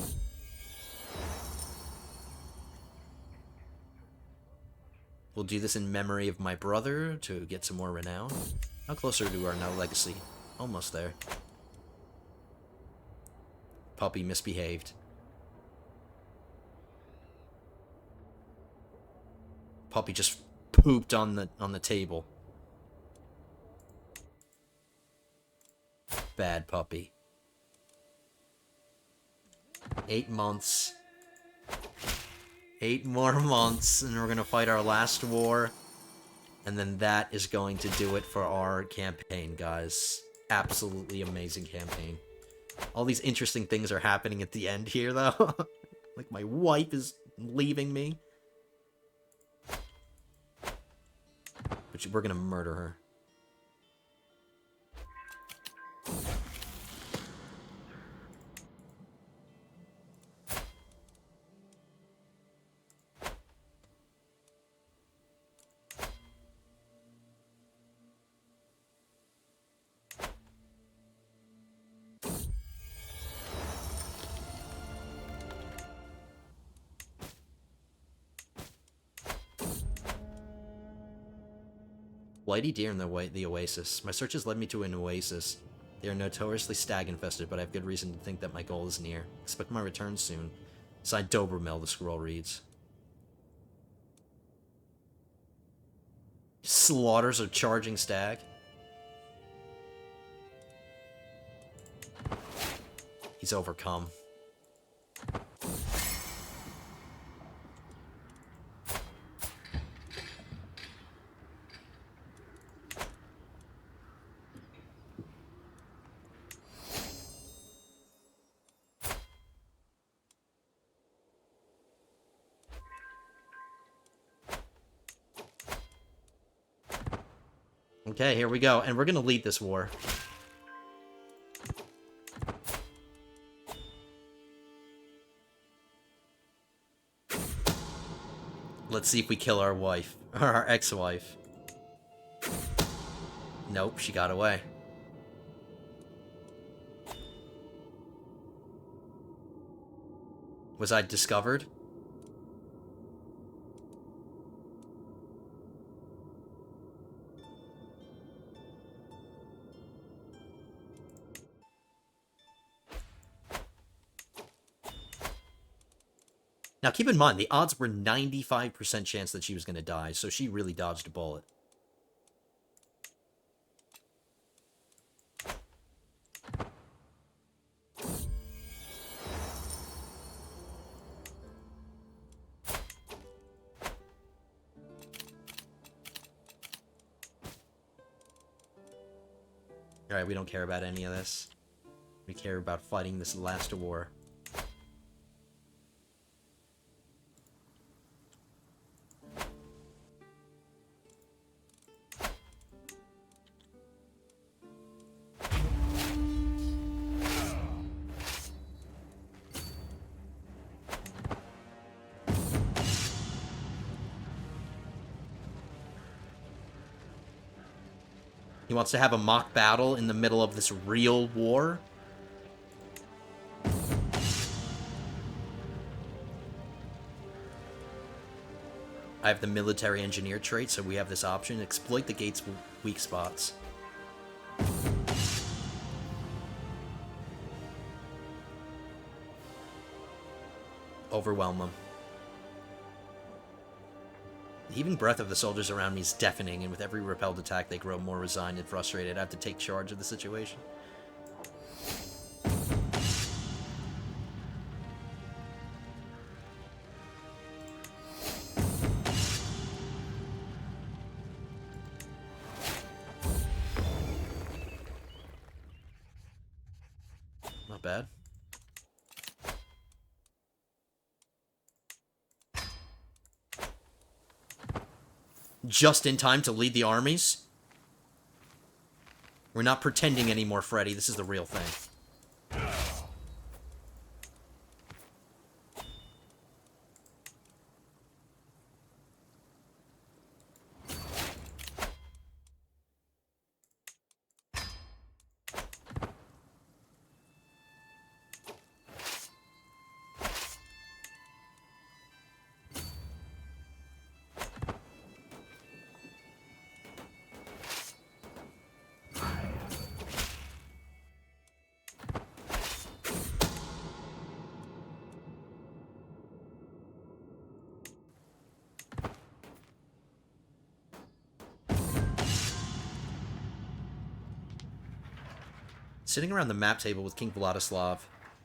We'll do this in memory of my brother to get some more renown. How close are we to our now legacy? Almost there. Puppy misbehaved. Puppy just pooped on the table. Bad puppy. 8 months. 8 more months, and we're gonna fight our last war. And then that is going to do it for our campaign, guys. Absolutely amazing campaign. All these interesting things are happening at the end here, though. Like, my wife is leaving me. But we're gonna murder her. Blighty deer in the oasis. My searches led me to an oasis. They are notoriously stag-infested, but I have good reason to think that my goal is near. Expect my return soon. Signed Dobermel, the scroll reads. Slaughters a charging stag. He's overcome. Okay, here we go. And we're gonna lead this war. Let's see if we kill our wife. Or our ex-wife. Nope, she got away. Was I discovered? Now, keep in mind, the odds were 95% chance that she was going to die, so she really dodged a bullet. Alright, we don't care about any of this. We care about fighting this last war. He wants to have a mock battle in the middle of this real war. I have the military engineer trait, so we have this option. Exploit the gate's weak spots. Overwhelm them. The heaving breath of the soldiers around me is deafening, and with every repelled attack, they grow more resigned and frustrated. I have to take charge of the situation. Not bad. Just in time to lead the armies? We're not pretending anymore, Freddy. This is the real thing. Sitting around the map table with King Vladislav,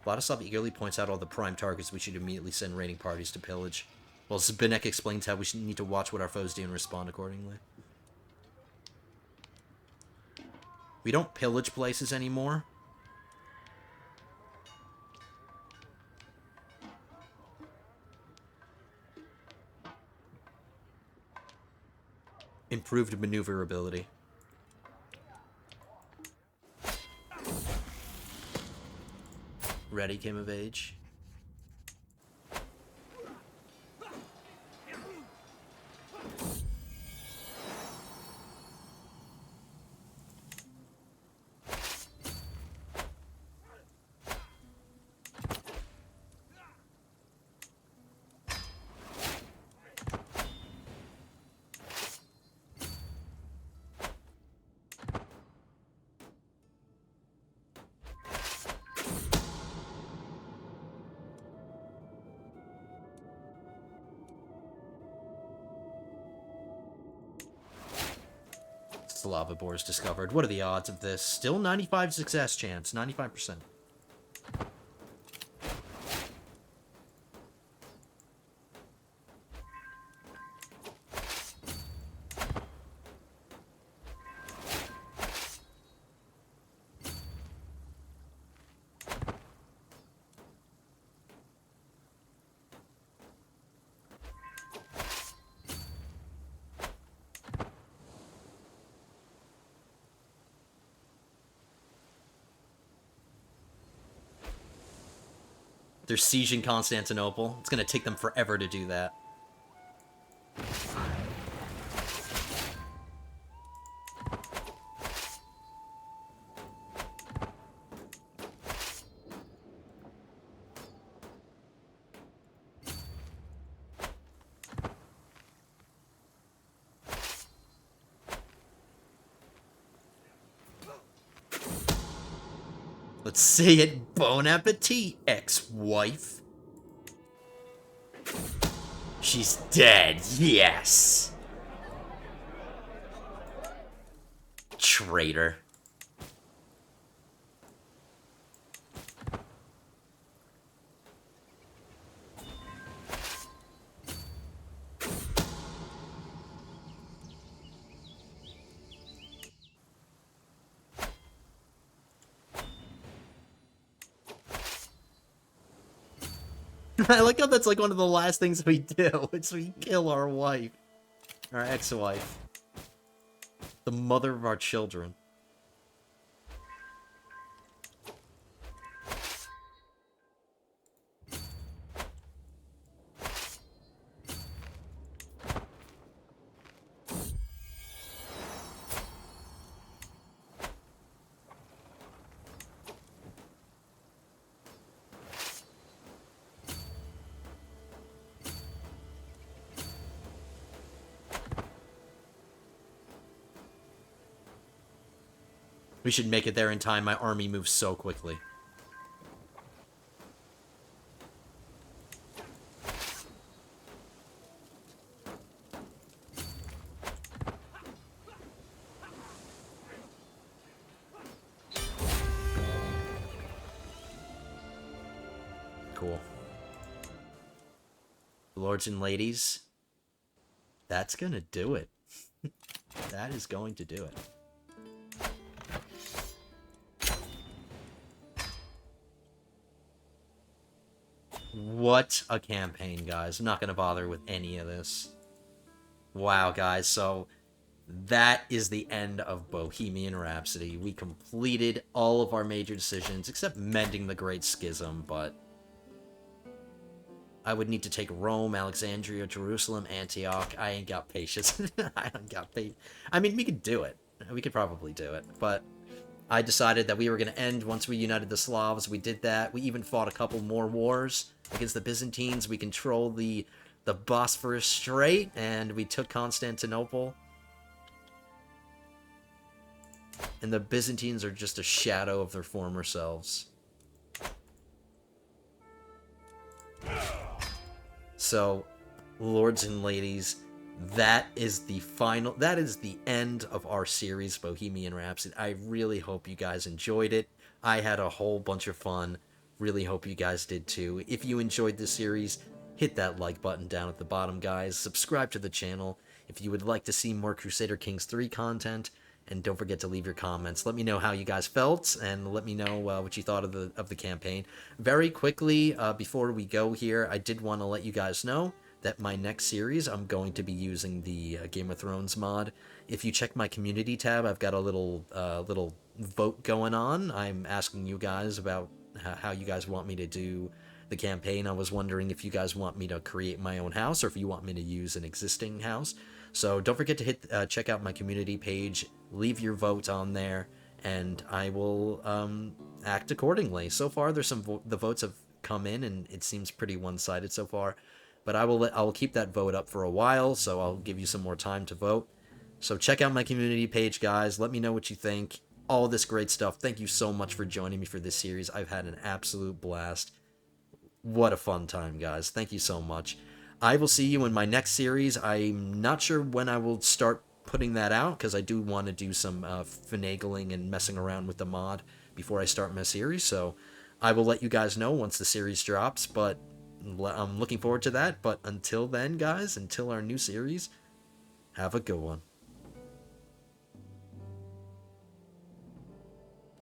Vladislav eagerly points out all the prime targets we should immediately send raiding parties to pillage, while Zbinek explains how we should need to watch what our foes do and respond accordingly. We don't pillage places anymore. Improved maneuverability. Ready came of age. Lava boars discovered. What are the odds of this? Still 95 success chance. 95%. They're sieging Constantinople. It's going to take them forever to do that. Let's say it, bon appetit, ex-wife. She's dead, yes. Traitor. I like how that's like one of the last things we do. It's we kill our wife. Our ex-wife. The mother of our children. We should make it there in time. My army moves so quickly. cool. Lords and ladies, that's gonna do it. That is going to do it. What a campaign, guys. I'm not gonna bother with any of this. Wow, guys, so that is the end of Bohemian Rhapsody. We completed all of our major decisions, except mending the Great Schism, but I would need to take Rome, Alexandria, Jerusalem, Antioch. I ain't got patience. I ain't got patience. I mean, we could do it. We could probably do it, but I decided that we were going to end once we united the Slavs. We did that. We even fought a couple more wars against the Byzantines. We controlled the Bosphorus Strait, and we took Constantinople. And the Byzantines are just a shadow of their former selves. So, lords and ladies, that is the end of our series, Bohemian Rhapsody. I really hope you guys enjoyed it. I had a whole bunch of fun. Really hope you guys did too. If you enjoyed this series, hit that like button down at the bottom, guys. Subscribe to the channel if you would like to see more Crusader Kings 3 content. And don't forget to leave your comments. Let me know how you guys felt, and let me know what you thought of the campaign. Very quickly, before we go here, I did want to let you guys know that my next series, I'm going to be using the Game of Thrones mod. If you check my community tab, I've got a little vote going on. I'm asking you guys about how you guys want me to do the campaign. I was wondering if you guys want me to create my own house, or if you want me to use an existing house. So don't forget to check out my community page, leave your vote on there, and I will act accordingly. So far, there's the votes have come in, and it seems pretty one-sided so far. But I will keep that vote up for a while, so I'll give you some more time to vote. So check out my community page, guys. Let me know what you think. All this great stuff. Thank you so much for joining me for this series. I've had an absolute blast. What a fun time, guys. Thank you so much. I will see you in my next series. I'm not sure when I will start putting that out, because I do want to do some finagling and messing around with the mod before I start my series. So I will let you guys know once the series drops, but I'm looking forward to that. But until then, guys, until our new series, have a good one.